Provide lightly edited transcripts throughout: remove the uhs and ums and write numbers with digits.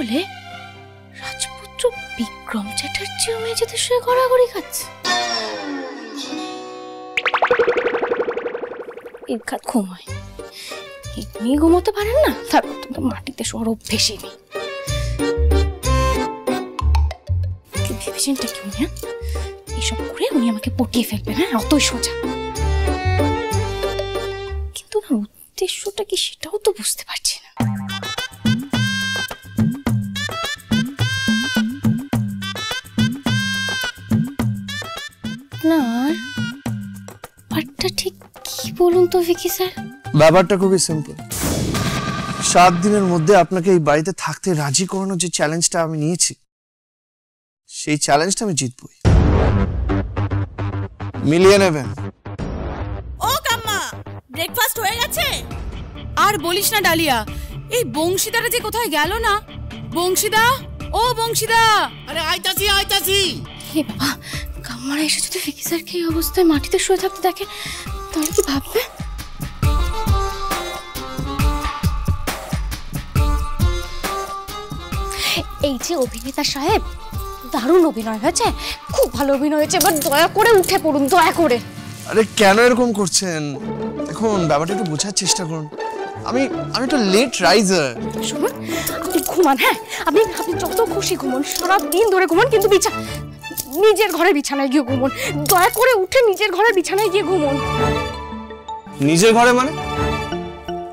বলে রাজপুত্র বিক্রম চ্যাটার্জিও মেঝেতে শুয়ে গড়াগড়ি খাচ্ছে। এর খাত ঘুমায়, এমনি ঘুমোতে পারেন না, তারপর তো মাটিতে শোয়ার অভ্যেসই নেই। কি ভেবেছেনটা কি উনি? এইসব করে উনি আমাকে পটিয়ে ফেলবেন, হ্যাঁ, অতই সোজা। কিন্তু না, উদ্দেশ্যটা কি সেটাও তো বুঝতে পারছি না। আপনার ব্যাপারটা ঠিক কি বলুন তো ভিকি স্যার? ব্যাপারটা খুবই সিম্পল। 7 দিনের মধ্যে আপনাকে এই বাড়িতে থাকতে রাজি করানোর যে চ্যালেঞ্জটা আমি নিয়েছি, সেই চ্যালেঞ্জটা আমি জিতবই। মিলিয়ে নেবেন। ও কাম্মা, ব্রেকফাস্ট হয়ে গেছে? আর বলিস না ডালিয়া, এই বংশীদারা যে কোথায় গেল না। বংশীদা, ও বংশীদা! আরে আইতাছি আইতাছি। হে বাবা, কাম্মারা এসে যদি ভিকি স্যারকে এই অবস্থায় মাটিতে শুয়ে থাকতে দেখে তাহলে কি ভাববে? এই যে অভিনেতা সাহেব, দারুণ অভিনয় হয়েছে, খুব ভালো অভিনয় হয়েছে, এবার দয়া করে উঠে পড়ুন, দয়া করে। আরে কেন এরকম করছেন? দেখুন, ব্যাপারটা একটু বোঝার চেষ্টা করুন। আমি তো লেট রাইজার। শুনুন, আপনি ঘুমান, হ্যাঁ, আপনি যত খুশি ঘুমন, সারাদিন ধরে ঘুমন, কিন্তু নিজের ঘরের বিছানায় গিয়ে ঘুমন। দয়া করে উঠে নিজের ঘরের বিছানায় গিয়ে ঘুমন। নিজের ঘরে মানে?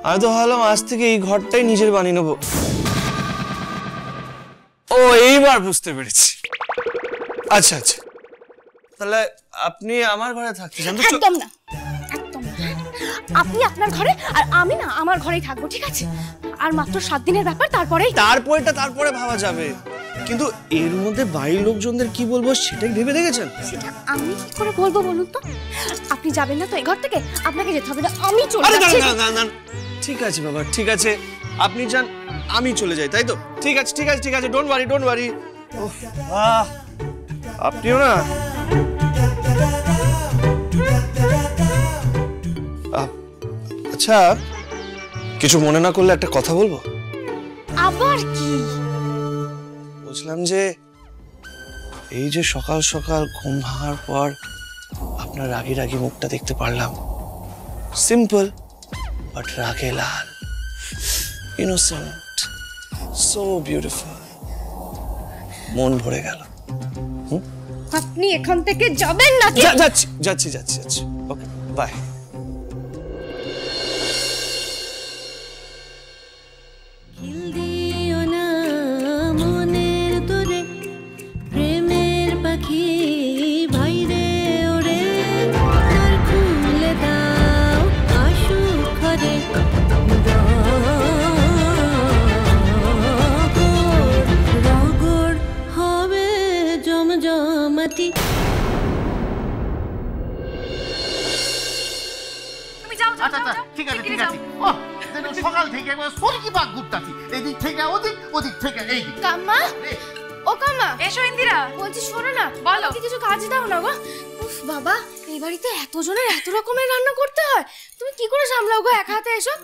আমি তো ভাবলাম আজ থেকে এই ঘরটাই নিজের বানিয়ে নেবো। ও, এইবার বুঝতে পেরেছি। আচ্ছা আচ্ছা, তাহলে আপনি আমার ঘরে থাকতে চান? একদম না, একদম না। আপনি আপনার ঘরে আর আমি না আমার ঘরেই থাকবো, ঠিক আছে? আর মাত্র 7 দিনের ব্যাপার, তারপরে ভাবা যাবে। কিন্তু এর মধ্যে বাড়ির লোকজনদের কি বলবো সেটাই ভেবে দেখেছেন? সেটা আমি কি করে বলবো বলুন তো? আপনি যাবেন না তো এই ঘর থেকে? আপনাকে যেতে হবে না, আমি চলে যাচ্ছি। না, ঠিক আছে বাবা, ঠিক আছে, আপনি যান, আমি চলে যাই, তাই তো? ঠিক আছে ঠিক আছে ঠিক আছে, ডোন্ট ওয়ারি। আপনিও না। আচ্ছা, কিছু মনে না করলে একটা কথা বলবো? আবার কি? বুঝলাম যে এই যে সকাল সকাল ঘুম ভাঙার পর আপনার রাগি মুখটা দেখতে পারলাম, সিম্পল বাট রাগে লাল, ইনোসেন্ট, সো বিউটিফুল, মন ভরে গেল। আপনি এখান থেকে যাবেন না? যাচ্ছি। ওকে, বাই। ঠিক আছে। সকাল থেকে সরকি বাগ ঘুরতাছি, এদিক থেকে ওদিক থেকে এই। কাম্মা, ও কাম্মা, এসো। ইন্দিরা বলছি, শোনো না, বলো, কিছু কাজ দাও না গো। উফ বাবা, এই বাড়িতে এতজনের এত রকমের রান্না করতে হয়, তুমি কি করে সামলাও গো এক হাতে এসব?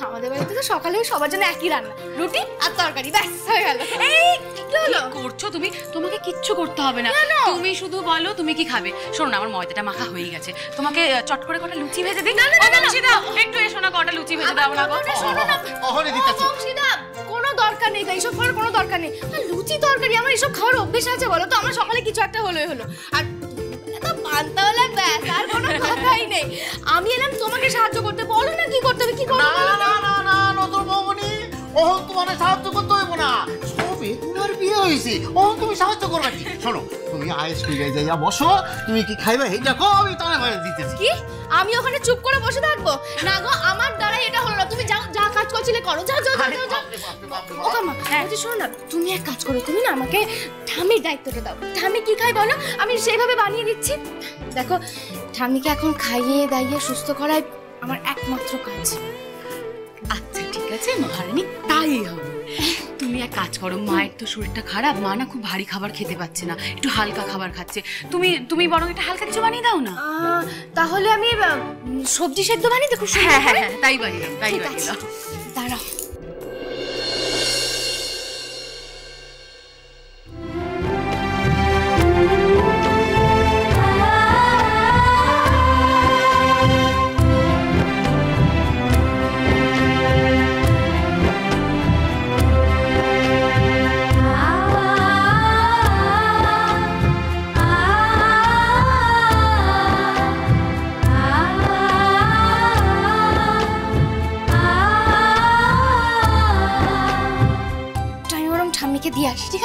আমাদের বাড়িতে তো সকালে সবার জন্য একই রান্না, রুটি আর তরকারি, ব্যাস হয়ে গেল। এই কি হলো করছো তুমি? তোমাকে কিচ্ছু করতে হবে না, তুমি শুধু বলো তুমি কি খাবে। শোনো না, আমার ময়দাটা মাখা হয়ে গেছে, তোমাকে চট করে কটা লুচি ভেজে দিই। না, একটু এসো না, কটা লুচি ভেজে দাও না গো। শোনো না, ওহনে দিতাছি। কোনো দরকার নেই, এইসব করার কোনো দরকার নেই। লুচি তরকারি আমার এসব খাওয়ার অভ্যেস আছে বলো তো? আমার সকালে কিছু একটা হলো। আর পান্তা হলে ব্যাস, আর কোনো কথাই নেই। আমি এলাম তোমাকে সাহায্য করতে, বলো না কি করতে হবে। কি করতে হবে? না, নতুন বৌমনি, ওহন তোমার সাহায্য করতে হইব না, সবে তোমার বিয়ে হয়েছে, ওহন তুমি সাহায্য করবে কি? শোনো, তুমি আইস ফিরে যাইয়া বসো, তুমি কি খাইবে এই দেখো, আমি তোমার দিতেছি। কি আমি ওখানে চুপ করে বসে থাকবো? না গো, আমার দ্বারাই এটা হলো না। তুমি যাও, যা কাজ করছিলে করো, যাও। ও কাম্মা, শোনো না, তুমি এক কাজ করো, তুমি না আমাকে ঠামির দায়িত্বটা দাও। ঠামি কি খাই বলো, আমি সেইভাবে বানিয়ে দিচ্ছি। দেখো, ঠামিকে এখন খাইয়ে দাইয়ে সুস্থ করাই আমার একমাত্র কাজ। আচ্ছা ঠিক আছে মহারানী, তাই হবে। তুমি এক কাজ করো, মায়ের তো শরীরটা খারাপ, মা না খুব ভারী খাবার খেতে পাচ্ছে না, একটু হালকা খাবার খাচ্ছে। তুমি বরং একটা হালকা কিছু বানিয়ে দাও না। তাহলে আমি সবজি সেদ্ধ বানিয়ে দেখো। হ্যাঁ, তাই বানিয়ে দাও। দাঁড়াও।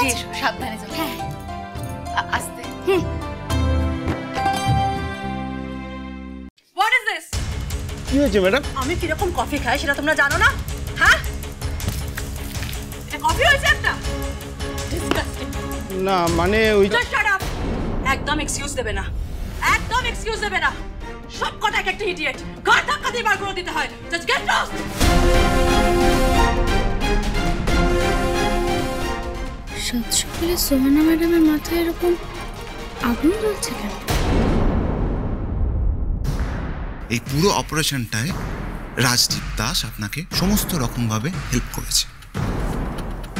তাড়াতাড়ি এসো, সাবধানে যাও। হ্যাঁ আস্তে। What is this? কি হয়েছে ম্যাডাম? আমি কিরকম কফি খাই সেটা তোমরা জানো না? হ্যাঁ, এটা কফি হয়েছে একটা? ডিসগাস্টিং। না মানে ওই জাস্ট শাট আপ। একদম এক্সকিউজ দেবে না, একদম এক্সকিউজ দেবে না। সব কটা এক একটা ইডিয়েট, ঘর ধাক্কা দিয়ে বার করে দিতে হয়। Just get lost. সাত সকালে সোহানা ম্যাডামের মাথায় এরকম আগুন জ্বলছে কেন? এই পুরো অপারেশনটায় রাজদীপ দাস আপনাকে সমস্ত রকমভাবে হেল্প করেছে।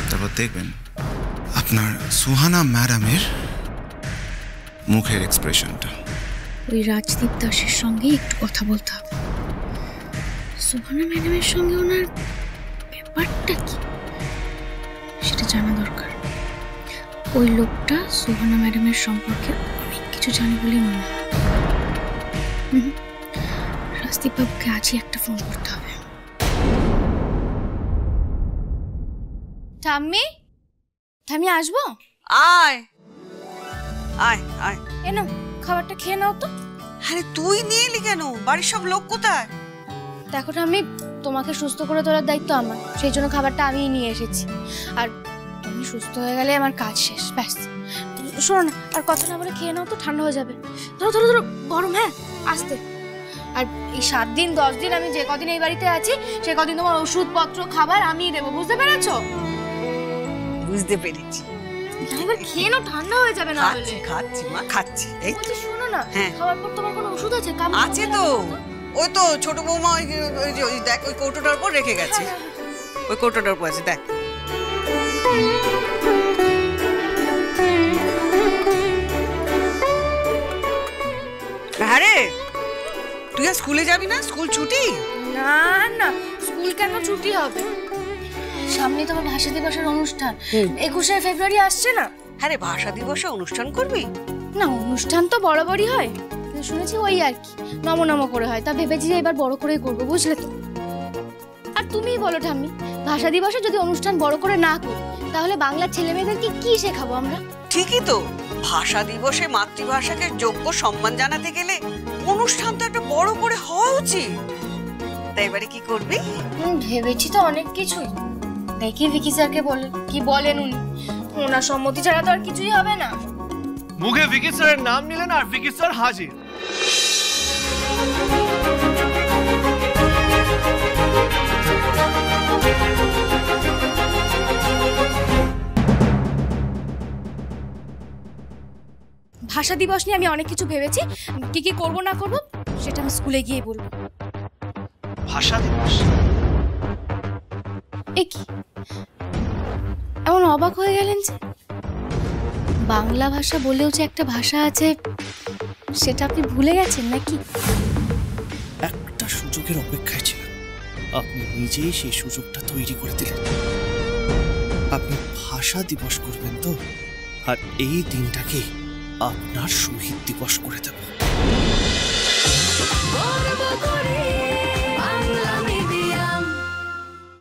তারপর দেখবেন আপনার সুহানা ম্যাডামের মুখের এক্সপ্রেশনটা। ওই রাজদীপ দাসের সঙ্গে একটু কথা বলতে হবে। সোহানা ম্যাডামের সঙ্গে ওনার ব্যাপারটা কি সেটা জানা দরকার। ওই লোকটা সোহানা ম্যাডামের সম্পর্কে অনেক কিছু জানে বলেই মনে হয়। রাজদীপ বাবুকে আজই একটা ফোন করতে হবে। ঠাম্মি, ঠাম্মি আসবো? আয় আয় আয়। এনো খাবারটা খেয়ে নাও তো। আরে তুই নিয়ে এলি কেন? বাড়ির সব লোক কোথায়? দেখো ঠাম্মি, তোমাকে সুস্থ করে তোলার দায়িত্ব আমার, সেই জন্য খাবারটা আমিই নিয়ে এসেছি। আর তুমি সুস্থ হয়ে গেলে আমার কাজ শেষ, ব্যাস। শোনো না, আর কথা না বলে খেয়ে নাও তো, ঠান্ডা হয়ে যাবে। ধরো ধরো ধরো, গরম। হ্যাঁ আস্তে। আর এই 7 দিন 10 দিন আমি যে কদিন এই বাড়িতে আছি সে কদিন তোমার ওষুধপত্র খাবার আমিই দেবো, বুঝতে পেরেছো? বুঝতে পেরেছি। এবার খেয়ে নাও, ঠান্ডা হয়ে যাবে না হলে। খাচ্ছি খাচ্ছি মা, খাচ্ছি। এই তো। বলছি শোনো না, হ্যাঁ। খাবার পর তোমার কোনো ওষুধ আছে? আছে তো, ওই তো ছোট বৌমা ওই দেখ ওই কৌটোটার উপর রেখে গেছে। ওই কৌটোটার উপর আছে, দেখ। আরে তুই আর স্কুলে যাবি না? স্কুল ছুটি? না না, স্কুল কেন ছুটি হবে? সামনে তোমার ভাষা দিবসের অনুষ্ঠান, 21শে ফেব্রুয়ারি আসছে না? হ্যাঁ রে, ভাষা দিবসে অনুষ্ঠান করবি? না, অনুষ্ঠান তো বরাবরই হয়, শুনেছি ওই আর কি নম নম করে হয়, তা ভেবেছি যে এবার বড় করেই করবো, বুঝলে তো। আর তুমিই বলো ঠাম্মি, ভাষা দিবসে যদি অনুষ্ঠান বড় করে না করি তাহলে বাংলার ছেলে মেয়েদেরকে কি শেখাবো আমরা? ঠিকই তো, ভাষা দিবসে মাতৃভাষাকে যোগ্য সম্মান জানাতে গেলে অনুষ্ঠান তো একটা বড় করে হওয়া উচিত। তাই এবারে কি করবি? ভেবেছি তো অনেক কিছুই, দেখি ভিকি স্যারকে বলে কি বলেন উনি। ওনার সম্মতি ছাড়া তো আর কিছুই হবে না। মুখে ভিকি স্যারের নাম নিলেন আর ভিকি স্যার হাজির। ভাষা দিবস নিয়ে আমি অনেক কিছু ভেবেছি, কি কি করব না করব সেটা আমি স্কুলে গিয়ে বলবো। ভাষা দিবস? এ কি এমন অবাক হয়ে গেলেন যে? বাংলা ভাষা বলেও যে একটা ভাষা আছে সেটা আপনি ভুলে গেছেন নাকি? একটা সুযোগের অপেক্ষায় ছিলাম, আপনি নিজেই সেই সুযোগটা তৈরি করে দিলেন। আপনি ভাষা দিবস করবেন তো, আর এই দিনটাকে আপনার শহীদ দিবস করে দেব।